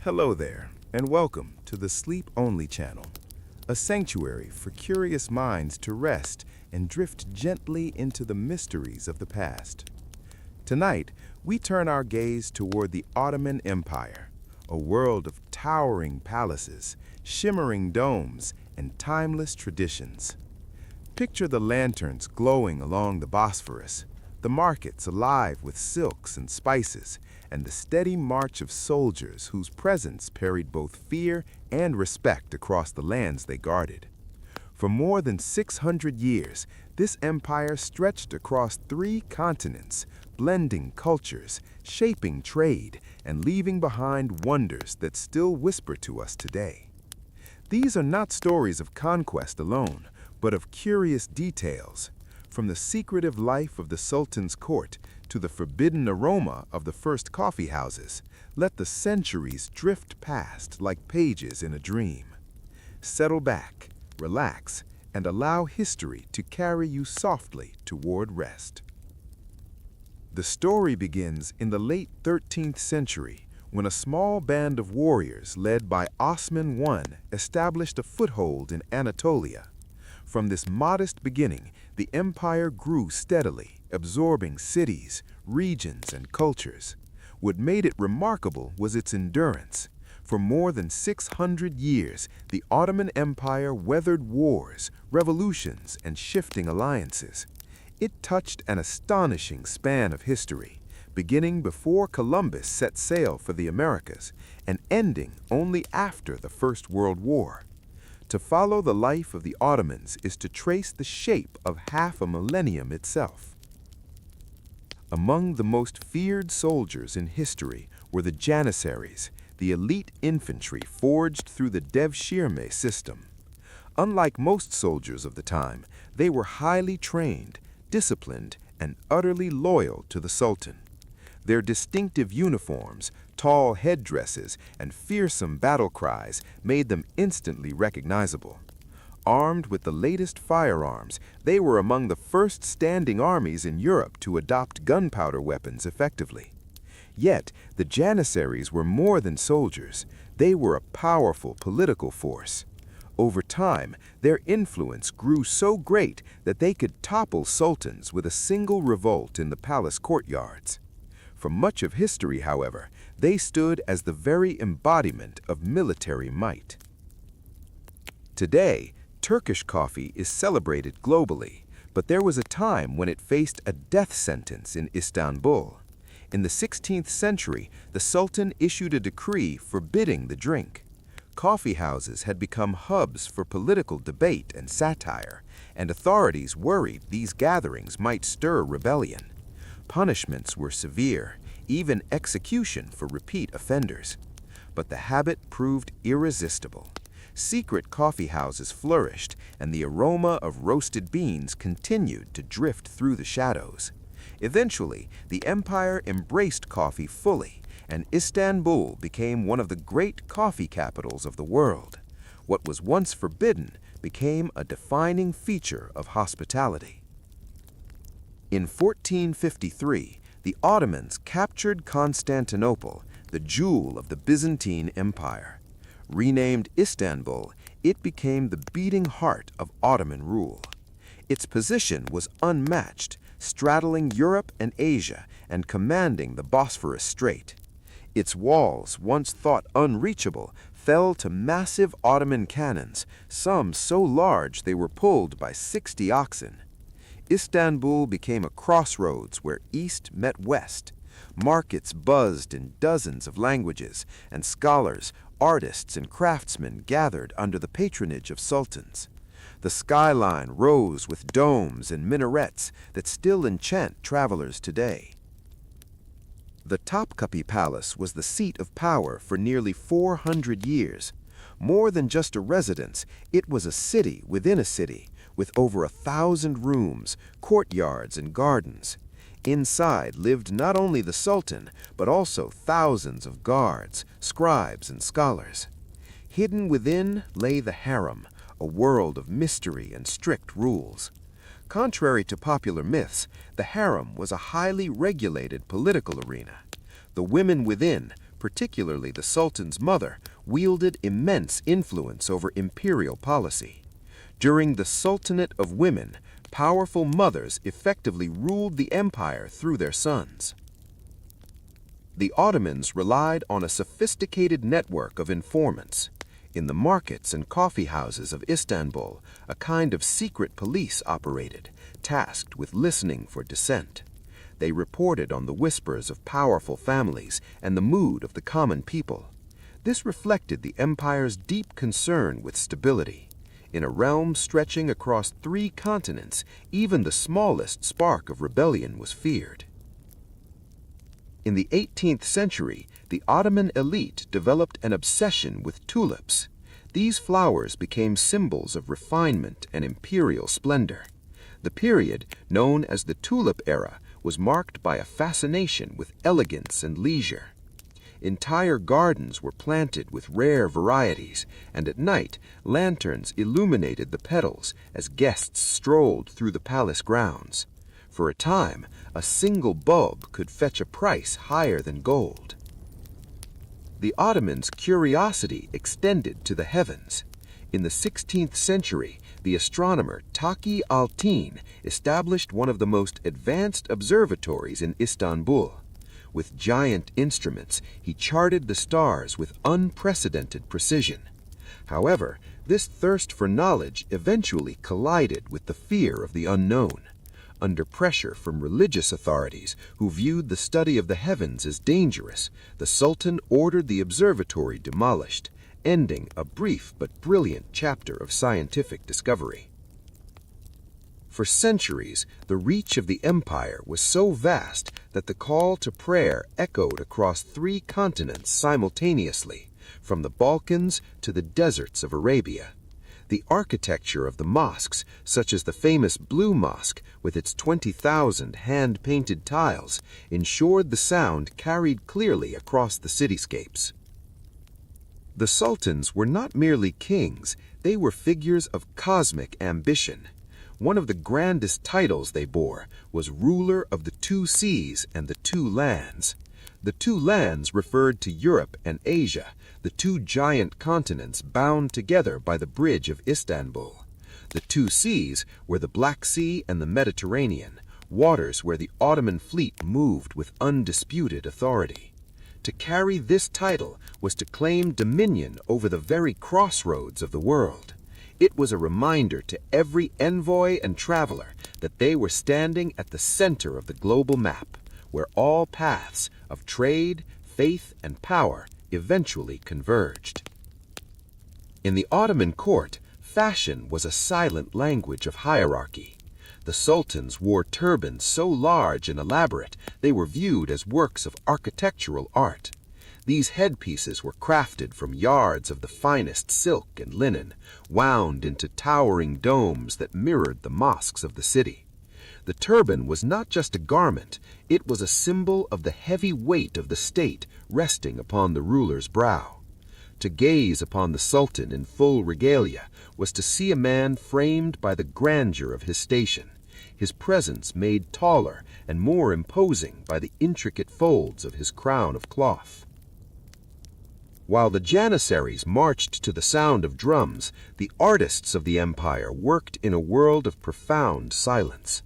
Hello there, and welcome to the Sleep Only channel, a sanctuary for curious minds to rest and drift gently into the mysteries of the past. Tonight, we turn our gaze toward the Ottoman Empire, a world of towering palaces, shimmering domes, and timeless traditions. Picture the lanterns glowing along the Bosphorus, the markets alive with silks and spices, and the steady march of soldiers whose presence carried both fear and respect across the lands they guarded. For more than 600 years, this empire stretched across 3 continents, blending cultures, shaping trade, and leaving behind wonders that still whisper to us today. These are not stories of conquest alone, but of curious details, from the secretive life of the Sultan's court to the forbidden aroma of the first coffee houses. Let the centuries drift past like pages in a dream. Settle back, relax, and allow history to carry you softly toward rest. The story begins in the late 13th century when a small band of warriors led by Osman I established a foothold in Anatolia. From this modest beginning, the empire grew steadily, absorbing cities, regions, and cultures. What made it remarkable was its endurance. For more than 600 years, the Ottoman Empire weathered wars, revolutions, and shifting alliances. It touched an astonishing span of history, beginning before Columbus set sail for the Americas and ending only after the First World War. To follow the life of the Ottomans is to trace the shape of half a millennium itself. Among the most feared soldiers in history were the Janissaries, the elite infantry forged through the Devshirme system. Unlike most soldiers of the time, they were highly trained, disciplined, and utterly loyal to the Sultan. Their distinctive uniforms, tall headdresses, and fearsome battle cries made them instantly recognizable. Armed with the latest firearms, they were among the first standing armies in Europe to adopt gunpowder weapons effectively. Yet, the Janissaries were more than soldiers. They were a powerful political force. Over time, their influence grew so great that they could topple sultans with a single revolt in the palace courtyards. For much of history, however, they stood as the very embodiment of military might. Today, Turkish coffee is celebrated globally, but there was a time when it faced a death sentence in Istanbul. In the 16th century, the Sultan issued a decree forbidding the drink. Coffee houses had become hubs for political debate and satire, and authorities worried these gatherings might stir rebellion. Punishments were severe, even execution for repeat offenders. But the habit proved irresistible. Secret coffee houses flourished, and the aroma of roasted beans continued to drift through the shadows. Eventually, the empire embraced coffee fully, and Istanbul became one of the great coffee capitals of the world. What was once forbidden became a defining feature of hospitality. In 1453, the Ottomans captured Constantinople, the jewel of the Byzantine Empire. Renamed Istanbul, it became the beating heart of Ottoman rule. Its position was unmatched, straddling Europe and Asia and commanding the Bosphorus Strait. Its walls, once thought unreachable, fell to massive Ottoman cannons, some so large they were pulled by 60 oxen. Istanbul became a crossroads where East met West. Markets buzzed in dozens of languages, and scholars, artists, and craftsmen gathered under the patronage of sultans. The skyline rose with domes and minarets that still enchant travelers today. The Topkapi Palace was the seat of power for nearly 400 years. More than just a residence, it was a city within a city, with over 1,000 rooms, courtyards, and gardens. Inside lived not only the Sultan, but also thousands of guards, scribes, and scholars. Hidden within lay the harem, a world of mystery and strict rules. Contrary to popular myths, the harem was a highly regulated political arena. The women within, particularly the Sultan's mother, wielded immense influence over imperial policy. During the Sultanate of Women, powerful mothers effectively ruled the empire through their sons. The Ottomans relied on a sophisticated network of informants. In the markets and coffee houses of Istanbul, a kind of secret police operated, tasked with listening for dissent. They reported on the whispers of powerful families and the mood of the common people. This reflected the empire's deep concern with stability. In a realm stretching across 3 continents, even the smallest spark of rebellion was feared. In the 18th century, the Ottoman elite developed an obsession with tulips. These flowers became symbols of refinement and imperial splendor. The period, known as the Tulip Era, was marked by a fascination with elegance and leisure. Entire gardens were planted with rare varieties, and at night, lanterns illuminated the petals as guests strolled through the palace grounds. For a time, a single bulb could fetch a price higher than gold. The Ottomans' curiosity extended to the heavens. In the 16th century, the astronomer Topkapi Palace established one of the most advanced observatories in Istanbul. With giant instruments, he charted the stars with unprecedented precision. However, this thirst for knowledge eventually collided with the fear of the unknown. Under pressure from religious authorities who viewed the study of the heavens as dangerous, the Sultan ordered the observatory demolished, ending a brief but brilliant chapter of scientific discovery. For centuries, the reach of the empire was so vast that the call to prayer echoed across 3 continents simultaneously, from the Balkans to the deserts of Arabia. The architecture of the mosques, such as the famous Blue Mosque with its 20,000 hand-painted tiles, ensured the sound carried clearly across the cityscapes. The sultans were not merely kings, they were figures of cosmic ambition. One of the grandest titles they bore was ruler of the 2 seas and the 2 lands. The 2 lands referred to Europe and Asia, the 2 giant continents bound together by the bridge of Istanbul. The 2 seas were the Black Sea and the Mediterranean, waters where the Ottoman fleet moved with undisputed authority. To carry this title was to claim dominion over the very crossroads of the world. It was a reminder to every envoy and traveler that they were standing at the center of the global map, where all paths of trade, faith, and power eventually converged. In the Ottoman court, fashion was a silent language of hierarchy. The sultans wore turbans so large and elaborate they were viewed as works of architectural art. These headpieces were crafted from yards of the finest silk and linen, wound into towering domes that mirrored the mosques of the city. The turban was not just a garment, it was a symbol of the heavy weight of the state resting upon the ruler's brow. To gaze upon the sultan in full regalia was to see a man framed by the grandeur of his station, his presence made taller and more imposing by the intricate folds of his crown of cloth. While the janissaries marched to the sound of drums, the artists of the empire worked in a world of profound silence.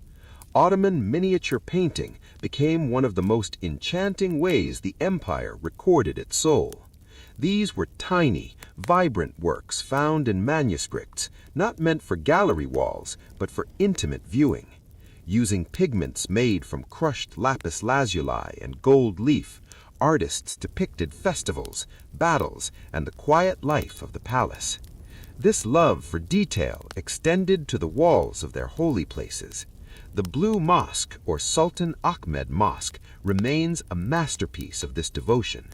Ottoman miniature painting became one of the most enchanting ways the empire recorded its soul. These were tiny, vibrant works found in manuscripts, not meant for gallery walls, but for intimate viewing. Using pigments made from crushed lapis lazuli and gold leaf, artists depicted festivals, battles, and the quiet life of the palace. This love for detail extended to the walls of their holy places. The Blue Mosque, or Sultan Ahmed Mosque, remains a masterpiece of this devotion.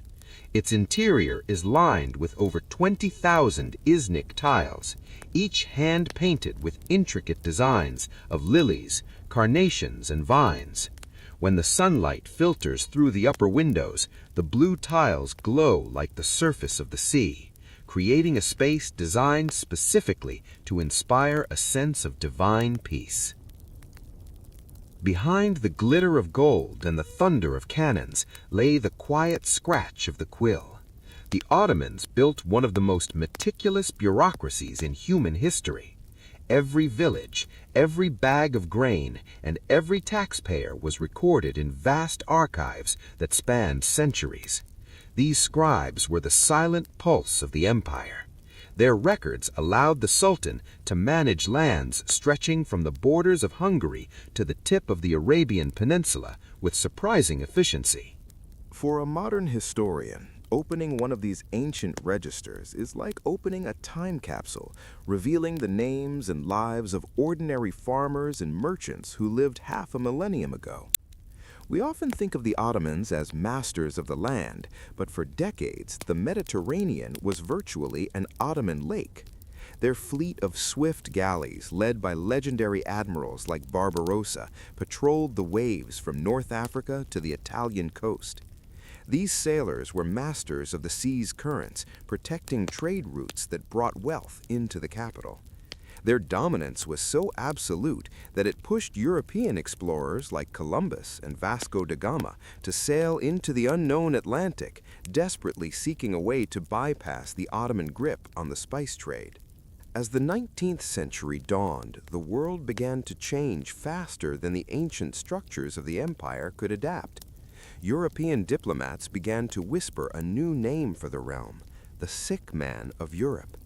Its interior is lined with over 20,000 Iznik tiles, each hand-painted with intricate designs of lilies, carnations, and vines. When the sunlight filters through the upper windows, the blue tiles glow like the surface of the sea, creating a space designed specifically to inspire a sense of divine peace. Behind the glitter of gold and the thunder of cannons lay the quiet scratch of the quill. The Ottomans built one of the most meticulous bureaucracies in human history. Every village, every bag of grain, and every taxpayer was recorded in vast archives that spanned centuries. These scribes were the silent pulse of the empire. Their records allowed the Sultan to manage lands stretching from the borders of Hungary to the tip of the Arabian Peninsula with surprising efficiency. For a modern historian, opening one of these ancient registers is like opening a time capsule, revealing the names and lives of ordinary farmers and merchants who lived half a millennium ago. We often think of the Ottomans as masters of the land, but for decades, the Mediterranean was virtually an Ottoman lake. Their fleet of swift galleys, led by legendary admirals like Barbarossa, patrolled the waves from North Africa to the Italian coast. These sailors were masters of the sea's currents, protecting trade routes that brought wealth into the capital. Their dominance was so absolute that it pushed European explorers like Columbus and Vasco da Gama to sail into the unknown Atlantic, desperately seeking a way to bypass the Ottoman grip on the spice trade. As the 19th century dawned, the world began to change faster than the ancient structures of the empire could adapt. European diplomats began to whisper a new name for the realm, the sick man of Europe.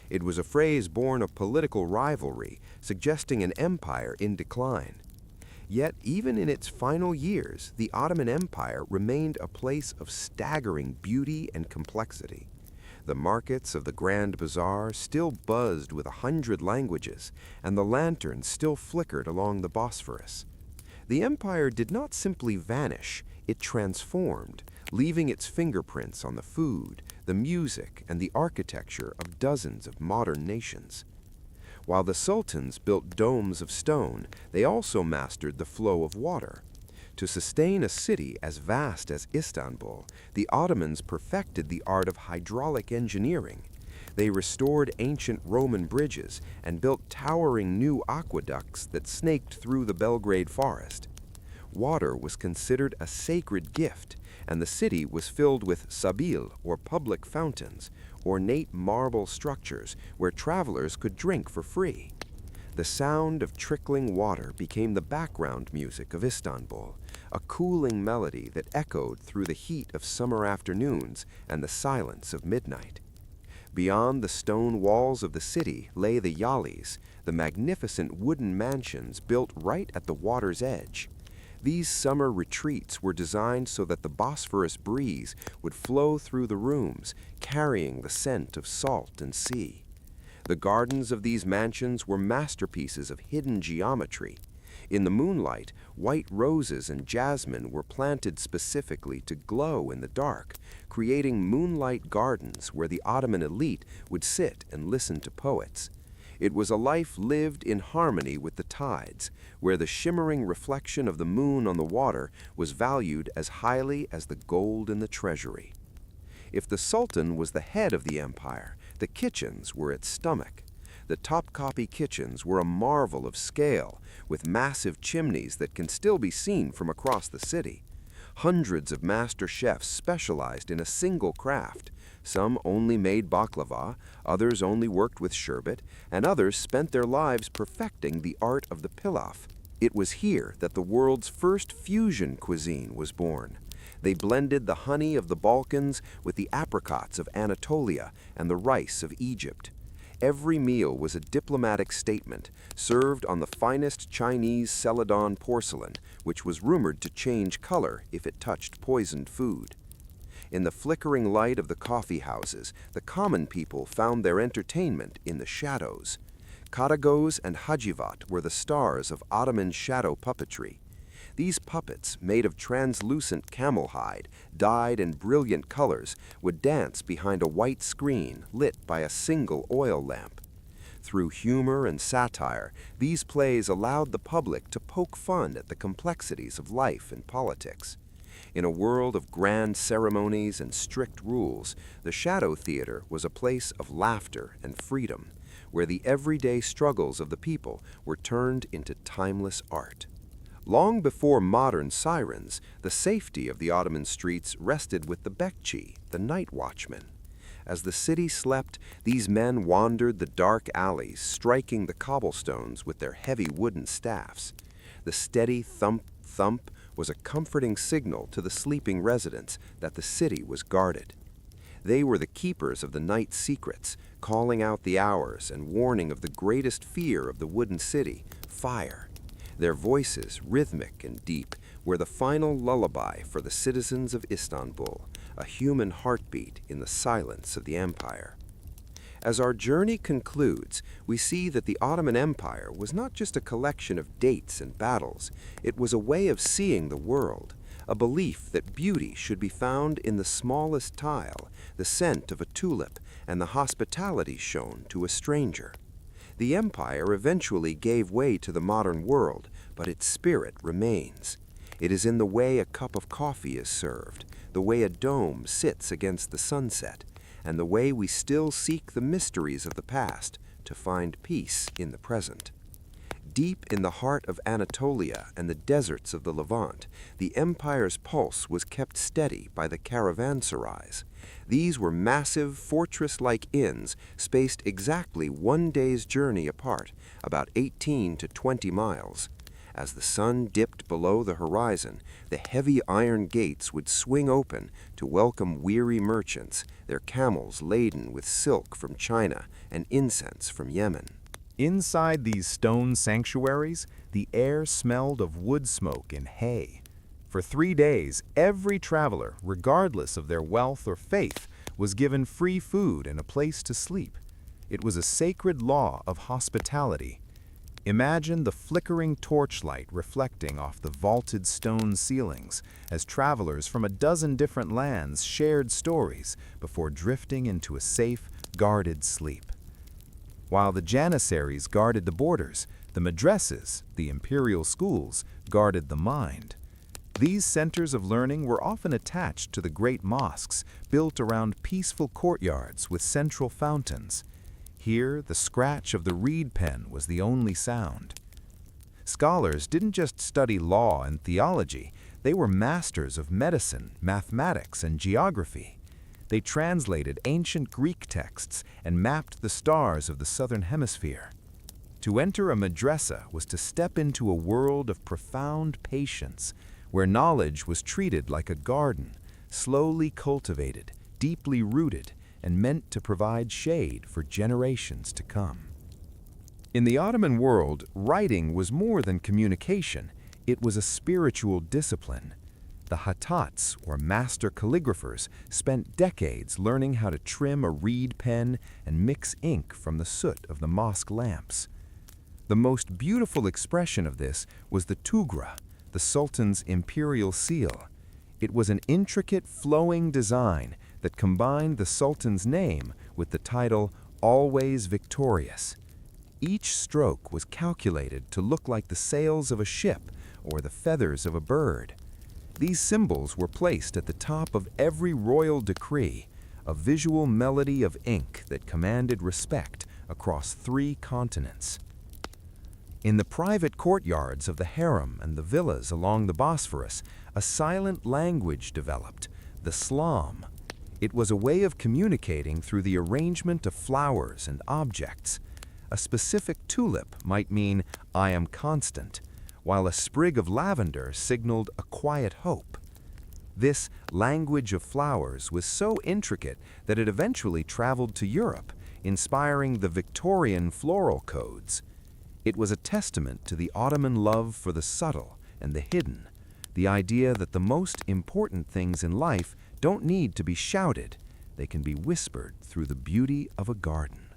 It was a phrase born of political rivalry, suggesting an empire in decline. Yet, even in its final years, the Ottoman Empire remained a place of staggering beauty and complexity. The markets of the Grand Bazaar still buzzed with 100 languages, and the lanterns still flickered along the Bosphorus. The empire did not simply vanish, it transformed, leaving its fingerprints on the food, the music, and the architecture of dozens of modern nations. While the sultans built domes of stone, they also mastered the flow of water. To sustain a city as vast as Istanbul, the Ottomans perfected the art of hydraulic engineering. They restored ancient Roman bridges and built towering new aqueducts that snaked through the Belgrade forest. Water was considered a sacred gift, and the city was filled with sabil, or public fountains, ornate marble structures where travelers could drink for free. The sound of trickling water became the background music of Istanbul, a cooling melody that echoed through the heat of summer afternoons and the silence of midnight. Beyond the stone walls of the city lay the yalis, the magnificent wooden mansions built right at the water's edge. These summer retreats were designed so that the Bosphorus breeze would flow through the rooms, carrying the scent of salt and sea. The gardens of these mansions were masterpieces of hidden geometry. In the moonlight, white roses and jasmine were planted specifically to glow in the dark, creating moonlight gardens where the Ottoman elite would sit and listen to poets. It was a life lived in harmony with the tides, where the shimmering reflection of the moon on the water was valued as highly as the gold in the treasury. If the Sultan was the head of the empire, the kitchens were its stomach. The Topkapi kitchens were a marvel of scale, with massive chimneys that can still be seen from across the city. Hundreds of master chefs specialized in a single craft. Some only made baklava, others only worked with sherbet, and others spent their lives perfecting the art of the pilaf. It was here that the world's first fusion cuisine was born. They blended the honey of the Balkans with the apricots of Anatolia and the rice of Egypt. Every meal was a diplomatic statement, served on the finest Chinese Celadon porcelain, which was rumored to change color if it touched poisoned food. In the flickering light of the coffee houses, the common people found their entertainment in the shadows. Karagöz and Hacivat were the stars of Ottoman shadow puppetry. These puppets, made of translucent camel hide, dyed in brilliant colors, would dance behind a white screen lit by a single oil lamp. Through humor and satire, these plays allowed the public to poke fun at the complexities of life and politics. In a world of grand ceremonies and strict rules, the Shadow Theater was a place of laughter and freedom, where the everyday struggles of the people were turned into timeless art. Long before modern sirens, the safety of the Ottoman streets rested with the bekçi, the night watchman. As the city slept, these men wandered the dark alleys, striking the cobblestones with their heavy wooden staffs. The steady thump-thump was a comforting signal to the sleeping residents that the city was guarded. They were the keepers of the night's secrets, calling out the hours and warning of the greatest fear of the wooden city, fire. Their voices, rhythmic and deep, were the final lullaby for the citizens of Istanbul, a human heartbeat in the silence of the empire. As our journey concludes, we see that the Ottoman Empire was not just a collection of dates and battles. It was a way of seeing the world, a belief that beauty should be found in the smallest tile, the scent of a tulip, and the hospitality shown to a stranger. The empire eventually gave way to the modern world, but its spirit remains. It is in the way a cup of coffee is served, the way a dome sits against the sunset, and the way we still seek the mysteries of the past to find peace in the present. Deep in the heart of Anatolia and the deserts of the Levant, the empire's pulse was kept steady by the caravanserais. These were massive, fortress-like inns spaced exactly 1 day's journey apart, about 18 to 20 miles. As the sun dipped below the horizon, the heavy iron gates would swing open to welcome weary merchants, their camels laden with silk from China and incense from Yemen. Inside these stone sanctuaries, the air smelled of wood smoke and hay. For 3 days, every traveler, regardless of their wealth or faith, was given free food and a place to sleep. It was a sacred law of hospitality. Imagine the flickering torchlight reflecting off the vaulted stone ceilings as travelers from a dozen different lands shared stories before drifting into a safe, guarded sleep. While the janissaries guarded the borders, the madrasas, the imperial schools, guarded the mind. These centers of learning were often attached to the great mosques, built around peaceful courtyards with central fountains. Here, the scratch of the reed pen was the only sound. Scholars didn't just study law and theology, they were masters of medicine, mathematics, and geography. They translated ancient Greek texts and mapped the stars of the southern hemisphere. To enter a madrasa was to step into a world of profound patience, where knowledge was treated like a garden, slowly cultivated, deeply rooted, and meant to provide shade for generations to come. In the Ottoman world, writing was more than communication. It was a spiritual discipline. The hattats, or master calligraphers, spent decades learning how to trim a reed pen and mix ink from the soot of the mosque lamps. The most beautiful expression of this was the tugra, the Sultan's imperial seal. It was an intricate, flowing design that combined the Sultan's name with the title, "Always Victorious." Each stroke was calculated to look like the sails of a ship or the feathers of a bird. These symbols were placed at the top of every royal decree, a visual melody of ink that commanded respect across 3 continents. In the private courtyards of the harem and the villas along the Bosphorus, a silent language developed, the slam. It was a way of communicating through the arrangement of flowers and objects. A specific tulip might mean, "I am constant," while a sprig of lavender signaled a quiet hope. This language of flowers was so intricate that it eventually traveled to Europe, inspiring the Victorian floral codes. It was a testament to the Ottoman love for the subtle and the hidden, the idea that the most important things in life don't need to be shouted, they can be whispered through the beauty of a garden.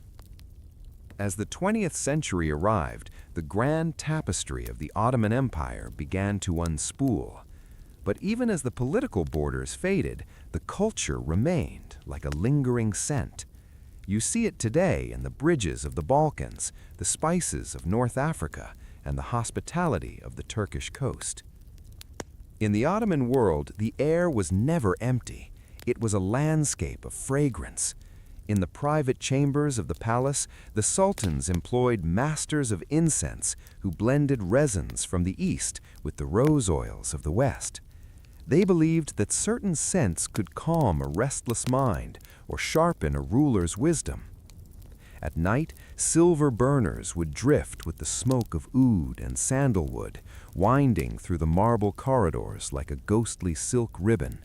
As the 20th century arrived, the grand tapestry of the Ottoman Empire began to unspool. But even as the political borders faded, the culture remained like a lingering scent. You see it today in the bridges of the Balkans, the spices of North Africa, and the hospitality of the Turkish coast. In the Ottoman world, the air was never empty. It was a landscape of fragrance. In the private chambers of the palace, the sultans employed masters of incense who blended resins from the east with the rose oils of the west. They believed that certain scents could calm a restless mind or sharpen a ruler's wisdom. At night, silver burners would drift with the smoke of oud and sandalwood, winding through the marble corridors like a ghostly silk ribbon.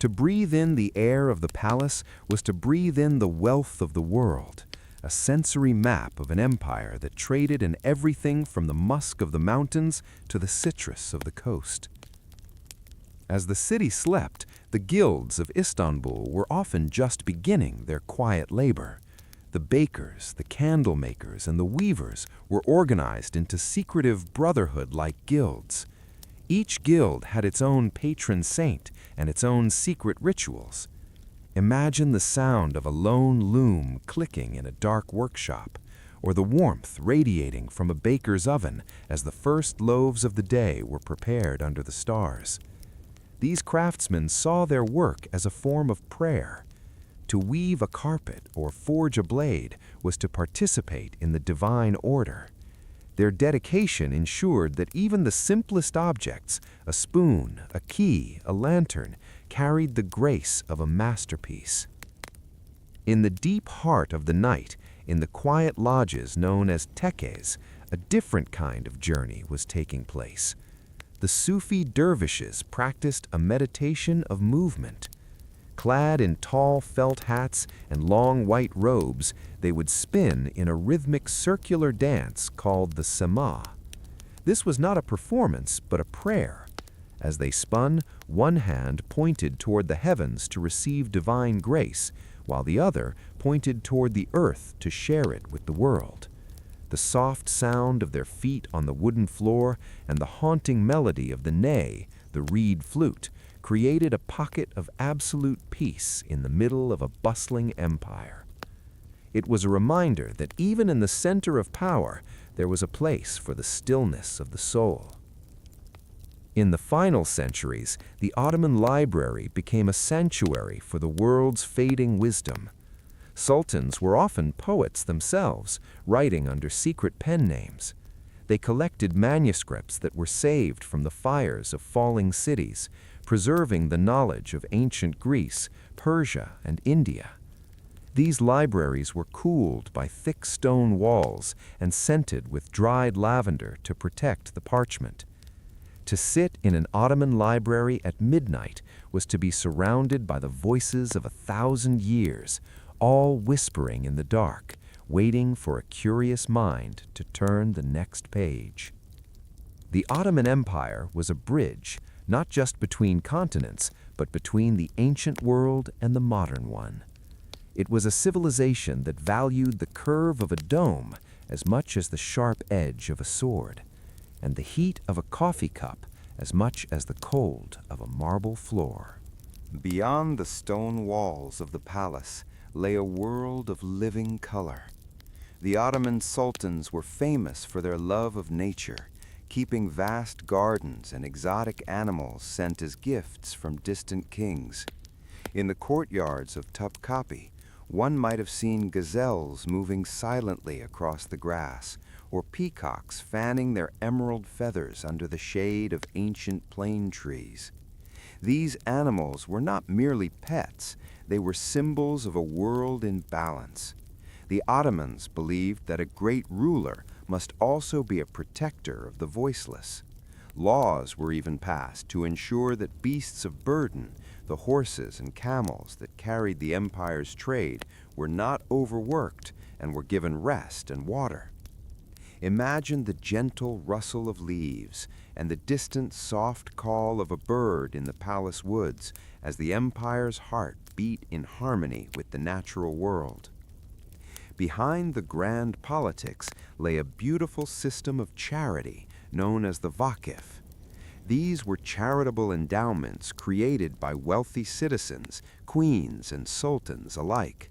To breathe in the air of the palace was to breathe in the wealth of the world, a sensory map of an empire that traded in everything from the musk of the mountains to the citrus of the coast. As the city slept, the guilds of Istanbul were often just beginning their quiet labor. The bakers, the candle makers, and the weavers were organized into secretive brotherhood-like guilds. Each guild had its own patron saint and its own secret rituals. Imagine the sound of a lone loom clicking in a dark workshop, or the warmth radiating from a baker's oven as the first loaves of the day were prepared under the stars. These craftsmen saw their work as a form of prayer. To weave a carpet or forge a blade was to participate in the divine order. Their dedication ensured that even the simplest objects, a spoon, a key, a lantern, carried the grace of a masterpiece. In the deep heart of the night, in the quiet lodges known as tekkes, a different kind of journey was taking place. The Sufi dervishes practiced a meditation of movement. Clad in tall felt hats and long white robes, they would spin in a rhythmic circular dance called the sema. This was not a performance, but a prayer. As they spun, one hand pointed toward the heavens to receive divine grace, while the other pointed toward the earth to share it with the world. The soft sound of their feet on the wooden floor and the haunting melody of the ney, the reed flute, created a pocket of absolute peace in the middle of a bustling empire. It was a reminder that even in the center of power, there was a place for the stillness of the soul. In the final centuries, the Ottoman library became a sanctuary for the world's fading wisdom. Sultans were often poets themselves, writing under secret pen names. They collected manuscripts that were saved from the fires of falling cities, preserving the knowledge of ancient Greece, Persia, and India. These libraries were cooled by thick stone walls and scented with dried lavender to protect the parchment. To sit in an Ottoman library at midnight was to be surrounded by the voices of 1,000 years, all whispering in the dark, waiting for a curious mind to turn the next page. The Ottoman Empire was a bridge, not just between continents, but between the ancient world and the modern one. It was a civilization that valued the curve of a dome as much as the sharp edge of a sword, and the heat of a coffee cup as much as the cold of a marble floor. Beyond the stone walls of the palace lay a world of living color. The Ottoman sultans were famous for their love of nature, keeping vast gardens and exotic animals sent as gifts from distant kings. In the courtyards of Topkapi, one might have seen gazelles moving silently across the grass, or peacocks fanning their emerald feathers under the shade of ancient plane trees. These animals were not merely pets, they were symbols of a world in balance. The Ottomans believed that a great ruler must also be a protector of the voiceless. Laws were even passed to ensure that beasts of burden, the horses and camels that carried the empire's trade, were not overworked and were given rest and water. Imagine the gentle rustle of leaves and the distant soft call of a bird in the palace woods as the empire's heart beat in harmony with the natural world. Behind the grand politics lay a beautiful system of charity known as the vakif. These were charitable endowments created by wealthy citizens, queens, and sultans alike.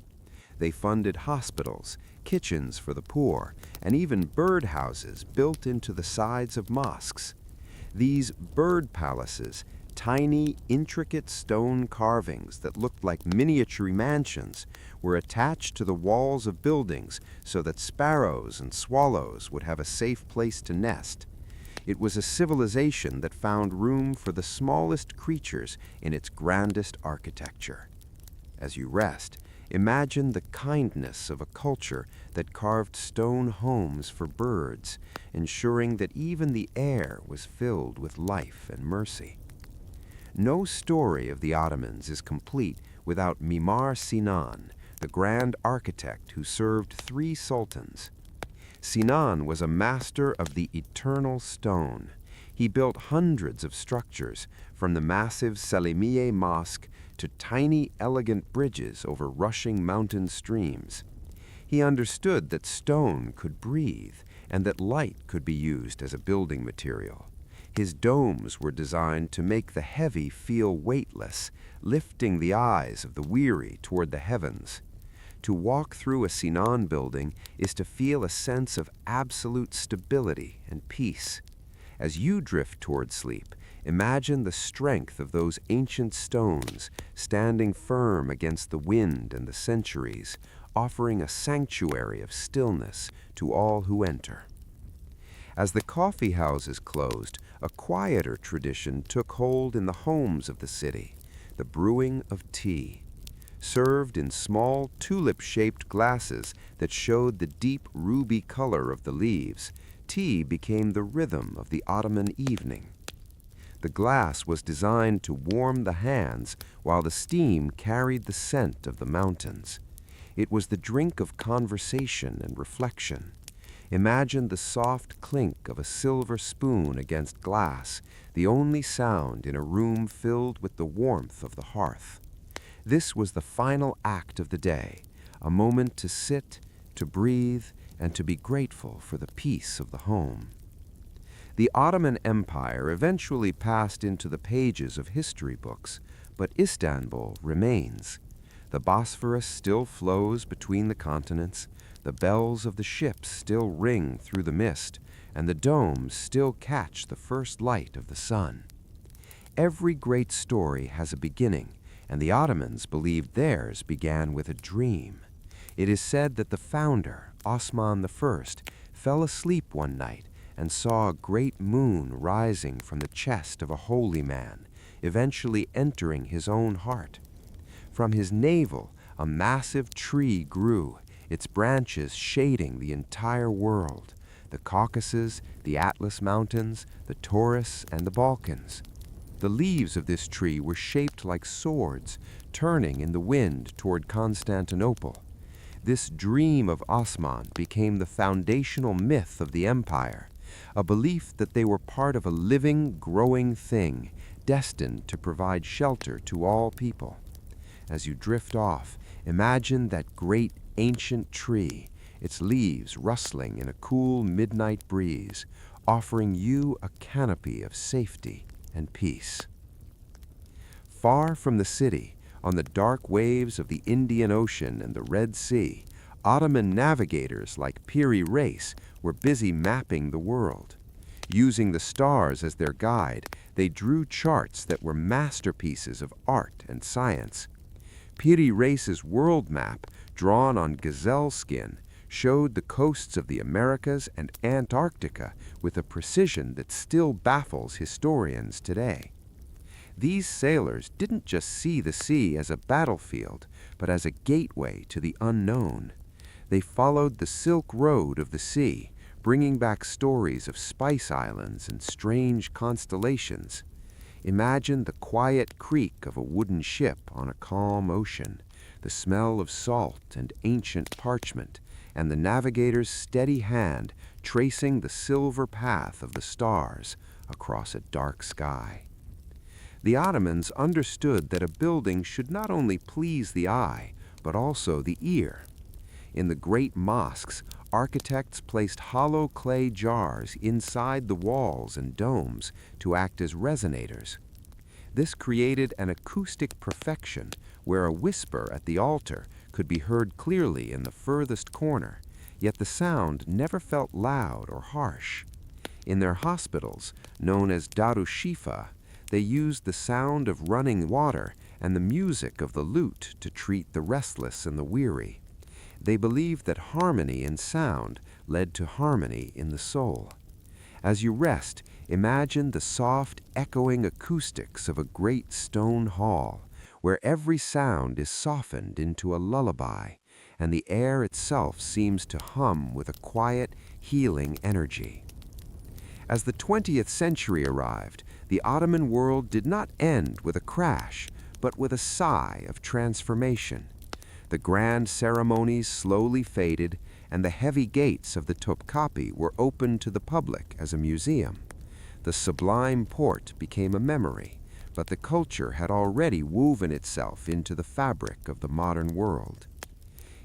They funded hospitals, kitchens for the poor, and even birdhouses built into the sides of mosques. These bird palaces, Tiny, intricate stone carvings that looked like miniature mansions were attached to the walls of buildings so that sparrows and swallows would have a safe place to nest. It was a civilization that found room for the smallest creatures in its grandest architecture. As you rest, imagine the kindness of a culture that carved stone homes for birds, ensuring that even the air was filled with life and mercy. No story of the Ottomans is complete without Mimar Sinan, the grand architect who served 3 sultans. Sinan was a master of the eternal stone. He built hundreds of structures, from the massive Selimiye Mosque to tiny, elegant bridges over rushing mountain streams. He understood that stone could breathe and that light could be used as a building material. His domes were designed to make the heavy feel weightless, lifting the eyes of the weary toward the heavens. To walk through a Sinan building is to feel a sense of absolute stability and peace. As you drift toward sleep, imagine the strength of those ancient stones standing firm against the wind and the centuries, offering a sanctuary of stillness to all who enter. As the coffee houses closed, a quieter tradition took hold in the homes of the city, the brewing of tea. Served in small tulip-shaped glasses that showed the deep ruby color of the leaves, tea became the rhythm of the Ottoman evening. The glass was designed to warm the hands while the steam carried the scent of the mountains. It was the drink of conversation and reflection. Imagine the soft clink of a silver spoon against glass, the only sound in a room filled with the warmth of the hearth. This was the final act of the day, a moment to sit, to breathe, and to be grateful for the peace of the home. The Ottoman Empire eventually passed into the pages of history books, but Istanbul remains. The Bosphorus still flows between the continents, the bells of the ships still ring through the mist, and the domes still catch the first light of the sun. Every great story has a beginning, and the Ottomans believed theirs began with a dream. It is said that the founder, Osman I, fell asleep one night and saw a great moon rising from the chest of a holy man, eventually entering his own heart. From his navel, a massive tree grew, its branches shading the entire world, the Caucasus, the Atlas Mountains, the Taurus, and the Balkans. The leaves of this tree were shaped like swords, turning in the wind toward Constantinople. This dream of Osman became the foundational myth of the empire, a belief that they were part of a living, growing thing, destined to provide shelter to all people. As you drift off, imagine that great ancient tree, its leaves rustling in a cool midnight breeze, offering you a canopy of safety and peace. Far from the city, on the dark waves of the Indian Ocean and the Red Sea, Ottoman navigators like Piri Reis were busy mapping the world. Using the stars as their guide, they drew charts that were masterpieces of art and science. Piri Reis's world map, drawn on gazelle skin, showed the coasts of the Americas and Antarctica with a precision that still baffles historians today. These sailors didn't just see the sea as a battlefield, but as a gateway to the unknown. They followed the Silk Road of the sea, bringing back stories of spice islands and strange constellations. Imagine the quiet creak of a wooden ship on a calm ocean, the smell of salt and ancient parchment, and the navigator's steady hand tracing the silver path of the stars across a dark sky. The Ottomans understood that a building should not only please the eye, but also the ear. In the great mosques, architects placed hollow clay jars inside the walls and domes to act as resonators. This created an acoustic perfection where a whisper at the altar could be heard clearly in the furthest corner, yet the sound never felt loud or harsh. In their hospitals, known as Darushifa, They used the sound of running water and the music of the lute to treat the restless and the weary. They believed that harmony in sound led to harmony in the soul. As you rest, imagine the soft, echoing acoustics of a great stone hall, where every sound is softened into a lullaby, and the air itself seems to hum with a quiet, healing energy. As the 20th century arrived, the Ottoman world did not end with a crash, but with a sigh of transformation. The grand ceremonies slowly faded, and the heavy gates of the Topkapi were opened to the public as a museum. The sublime port became a memory, but the culture had already woven itself into the fabric of the modern world.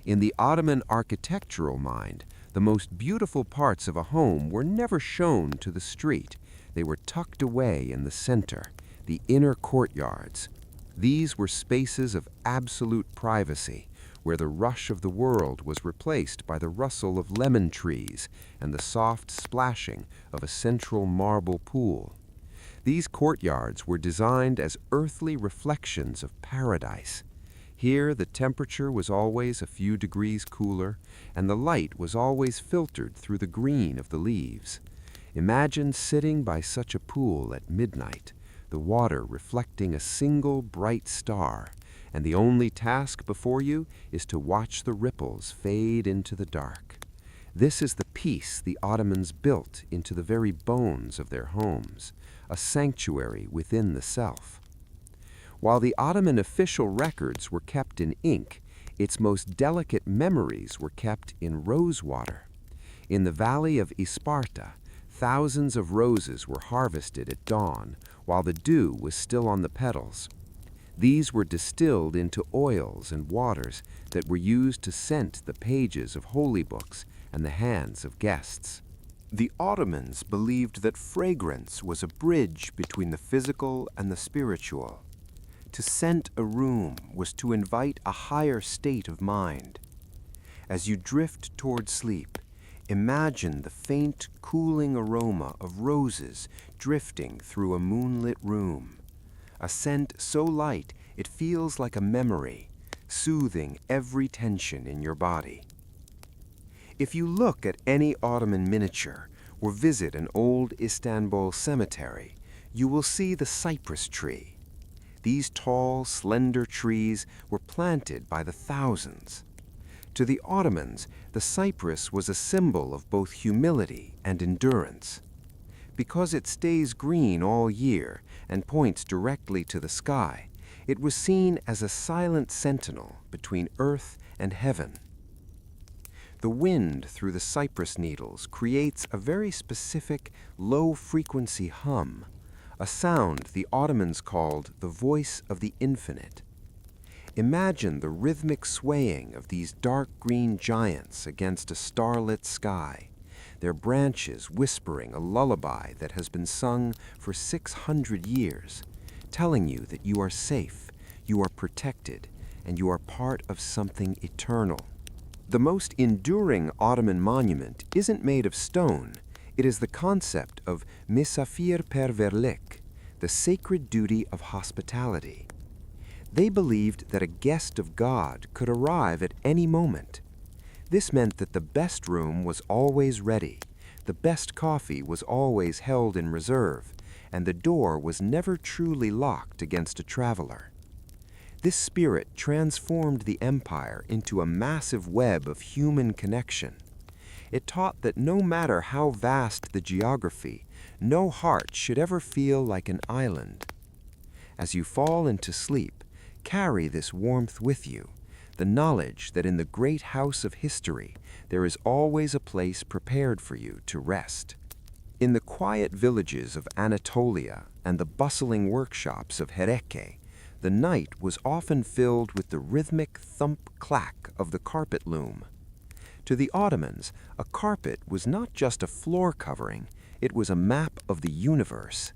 In the Ottoman architectural mind, the most beautiful parts of a home were never shown to the street. They were tucked away in the center, the inner courtyards. These were spaces of absolute privacy, where the rush of the world was replaced by the rustle of lemon trees and the soft splashing of a central marble pool. These courtyards were designed as earthly reflections of paradise. Here the temperature was always a few degrees cooler, and the light was always filtered through the green of the leaves. Imagine sitting by such a pool at midnight, the water reflecting a single bright star, and the only task before you is to watch the ripples fade into the dark. This is the peace the Ottomans built into the very bones of their homes, a sanctuary within the self. While the Ottoman official records were kept in ink, its most delicate memories were kept in rosewater. In the valley of Isparta, thousands of roses were harvested at dawn, while the dew was still on the petals. These were distilled into oils and waters that were used to scent the pages of holy books and the hands of guests. The Ottomans believed that fragrance was a bridge between the physical and the spiritual. To scent a room was to invite a higher state of mind. As you drift toward sleep, imagine the faint, cooling aroma of roses drifting through a moonlit room. A scent so light it feels like a memory, soothing every tension in your body. If you look at any Ottoman miniature or visit an old Istanbul cemetery, you will see the cypress tree. These tall, slender trees were planted by the thousands. To the Ottomans, the cypress was a symbol of both humility and endurance. Because it stays green all year and points directly to the sky, it was seen as a silent sentinel between earth and heaven. The wind through the cypress needles creates a very specific, low-frequency hum, a sound the Ottomans called the voice of the infinite. Imagine the rhythmic swaying of these dark green giants against a starlit sky, their branches whispering a lullaby that has been sung for 600 years, telling you that you are safe, you are protected, and you are part of something eternal. The most enduring Ottoman monument isn't made of stone. It is the concept of misafirperverlik, the sacred duty of hospitality. They believed that a guest of God could arrive at any moment. This meant that the best room was always ready, the best coffee was always held in reserve, and the door was never truly locked against a traveler. This spirit transformed the empire into a massive web of human connection. It taught that no matter how vast the geography, no heart should ever feel like an island. As you fall into sleep, carry this warmth with you, the knowledge that in the great house of history, there is always a place prepared for you to rest. In the quiet villages of Anatolia and the bustling workshops of Hereke, the night was often filled with the rhythmic thump-clack of the carpet loom. To the Ottomans, a carpet was not just a floor covering, it was a map of the universe.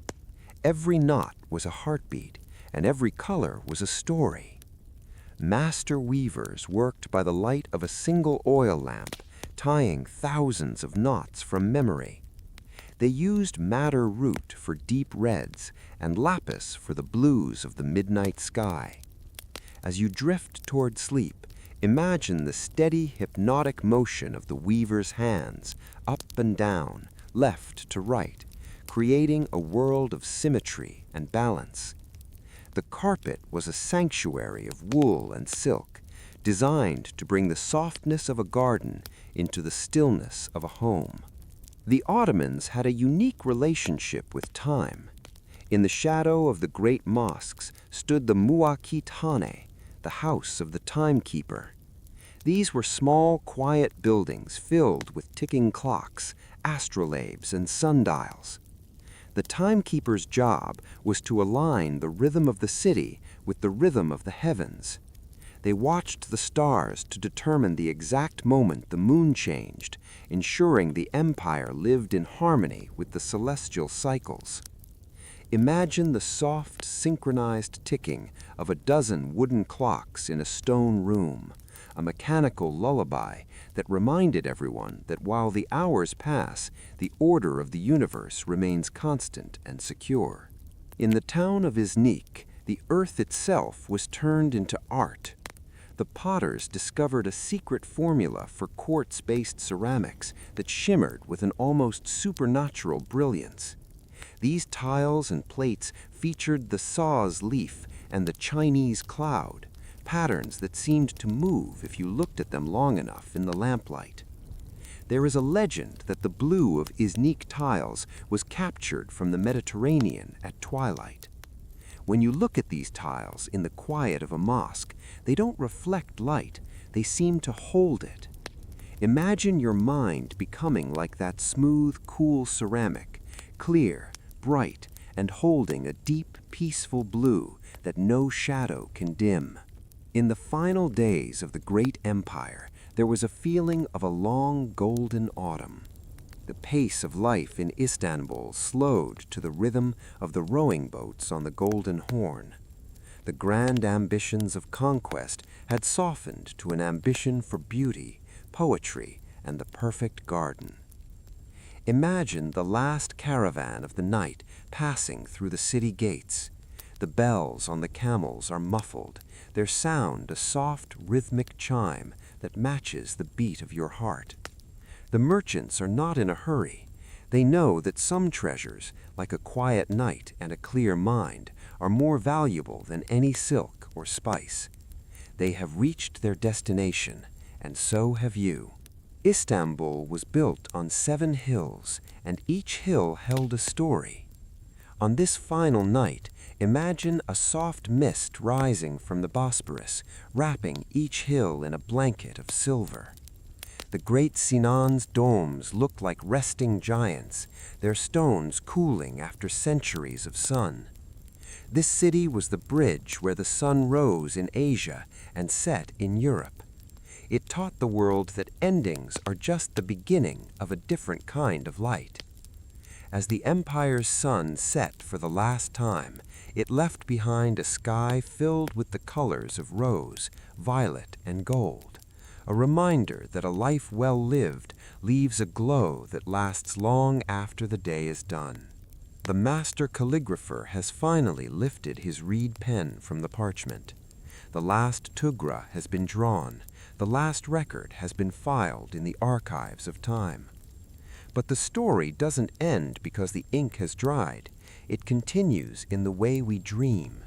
Every knot was a heartbeat, and every color was a story. Master weavers worked by the light of a single oil lamp, tying thousands of knots from memory. They used madder root for deep reds and lapis for the blues of the midnight sky. As you drift toward sleep, imagine the steady hypnotic motion of the weaver's hands, up and down, left to right, creating a world of symmetry and balance. The carpet was a sanctuary of wool and silk, designed to bring the softness of a garden into the stillness of a home. The Ottomans had a unique relationship with time. In the shadow of the great mosques stood the muwakkhane, the house of the timekeeper. These were small, quiet buildings filled with ticking clocks, astrolabes, and sundials. The timekeeper's job was to align the rhythm of the city with the rhythm of the heavens. They watched the stars to determine the exact moment the moon changed, ensuring the empire lived in harmony with the celestial cycles. Imagine the soft, synchronized ticking of a dozen wooden clocks in a stone room, a mechanical lullaby that reminded everyone that while the hours pass, the order of the universe remains constant and secure. In the town of Iznik, the earth itself was turned into art. The potters discovered a secret formula for quartz-based ceramics that shimmered with an almost supernatural brilliance. These tiles and plates featured the saw's leaf and the Chinese cloud, patterns that seemed to move if you looked at them long enough in the lamplight. There is a legend that the blue of Iznik tiles was captured from the Mediterranean at twilight. When you look at these tiles in the quiet of a mosque, they don't reflect light, they seem to hold it. Imagine your mind becoming like that smooth, cool ceramic, clear, bright, and holding a deep, peaceful blue that no shadow can dim. In the final days of the great empire, there was a feeling of a long golden autumn. The pace of life in Istanbul slowed to the rhythm of the rowing boats on the Golden Horn. The grand ambitions of conquest had softened to an ambition for beauty, poetry, and the perfect garden. Imagine the last caravan of the night passing through the city gates. The bells on the camels are muffled, their sound a soft, rhythmic chime that matches the beat of your heart. The merchants are not in a hurry. They know that some treasures, like a quiet night and a clear mind, are more valuable than any silk or spice. They have reached their destination, and so have you. Istanbul was built on 7 hills, and each hill held a story. On this final night, imagine a soft mist rising from the Bosphorus, wrapping each hill in a blanket of silver. The great Sinan's domes look like resting giants, their stones cooling after centuries of sun. This city was the bridge where the sun rose in Asia and set in Europe. It taught the world that endings are just the beginning of a different kind of light. As the empire's sun set for the last time, it left behind a sky filled with the colors of rose, violet, and gold. A reminder that a life well lived leaves a glow that lasts long after the day is done. The master calligrapher has finally lifted his reed pen from the parchment. The last tugra has been drawn, the last record has been filed in the archives of time. But the story doesn't end because the ink has dried. It continues in the way we dream.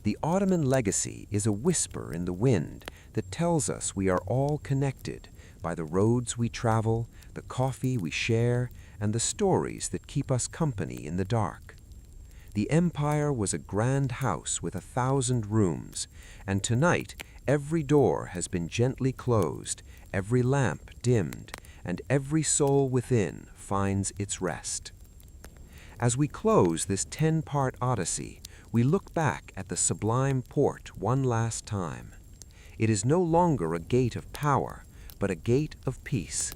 The Ottoman legacy is a whisper in the wind that tells us we are all connected by the roads we travel, the coffee we share, and the stories that keep us company in the dark. The empire was a grand house with 1,000 rooms, and tonight every door has been gently closed, every lamp dimmed, and every soul within finds its rest. As we close this 10-part odyssey, we look back at the sublime port one last time. It is no longer a gate of power, but a gate of peace.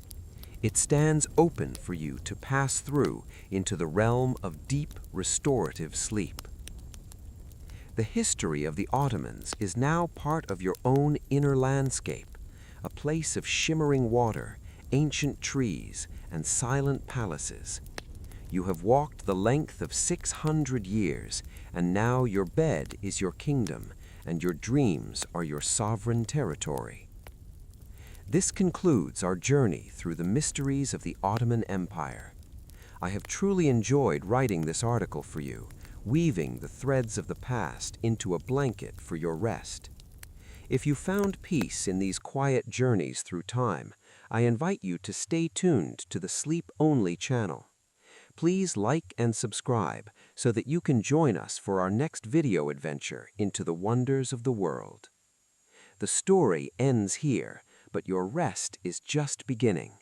It stands open for you to pass through into the realm of deep, restorative sleep. The history of the Ottomans is now part of your own inner landscape, a place of shimmering water, ancient trees, and silent palaces. You have walked the length of 600 years, and now your bed is your kingdom, and your dreams are your sovereign territory. This concludes our journey through the mysteries of the Ottoman Empire. I have truly enjoyed writing this article for you, weaving the threads of the past into a blanket for your rest. If you found peace in these quiet journeys through time, I invite you to stay tuned to the Sleep Only channel. Please like and subscribe so that you can join us for our next video adventure into the wonders of the world. The story ends here, but your rest is just beginning.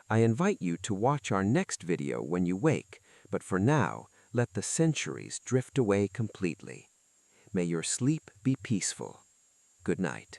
I invite you to watch our next video when you wake, but for now, let the centuries drift away completely. May your sleep be peaceful. Good night.